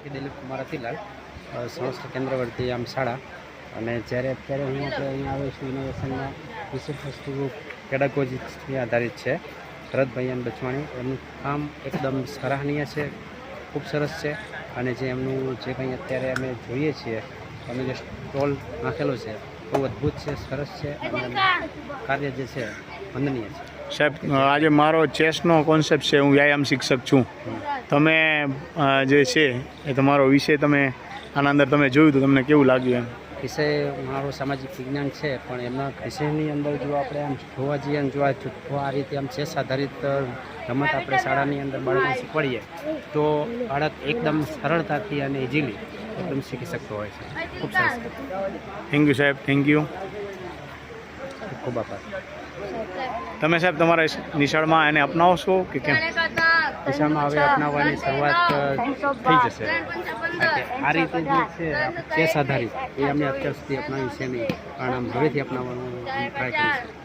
સોલંકી દિલીપ કુમાર અતિલાલ, સંસ્થા કેન્દ્રવર્તી આમ શાળા. અને જ્યારે અત્યારે આપણે અહીંયા આવે છું ઇનોવેશનમાં વિશેષ વસ્તુ પેડાગોજીથી આધારિત છે. ભરતભાઈ એન બચવાણી, એમનું કામ એકદમ સરાહનીય છે, ખૂબ સરસ છે. અને જે એમનું જે કંઈ અત્યારે અમે જોઈએ છીએ, અમે જે સ્ટોલ નાખેલો છે બહુ અદ્ભુત છે, સરસ છે અને કાર્ય જે છે વંદનીય છે. સાહેબ, આજે મારો ચેસનો કોન્સેપ્ટ છે, હું વ્યાયામ શિક્ષક છું. તમે જે છે એ તમારો વિષય તમે આના અંદર તમે જોયું તો તમને કેવું લાગ્યું? એમ વિષય મારો સામાજિક વિજ્ઞાન છે, પણ એમના વિષયની અંદર જો આપણે આમ જોવા જઈએ અને જો આ રીતે આમ ચેસ આધારિત રમત આપણે શાળાની અંદર બાળકોને શીખવાડીએ તો બાળક એકદમ સરળતાથી અને ઇઝીલી એકદમ શીખી શકતો હોય છે. ખૂબ સરસ. થેન્ક યુ સાહેબ, થેન્ક યુ. ખૂબ આભાર. તમે સાહેબ તમારા નિશાળમાં એને અપનાવશો કે કેમ? નિશાળમાં હવે અપનાવવાની શરૂઆત થઈ જશે. આ રીતે જે છે ચેસ આધારિત એ અમે અત્યાર સુધી અપનાવી છે નહીં, પણ આમ હવેથી અપનાવવાનું ટ્રાય કરીશું.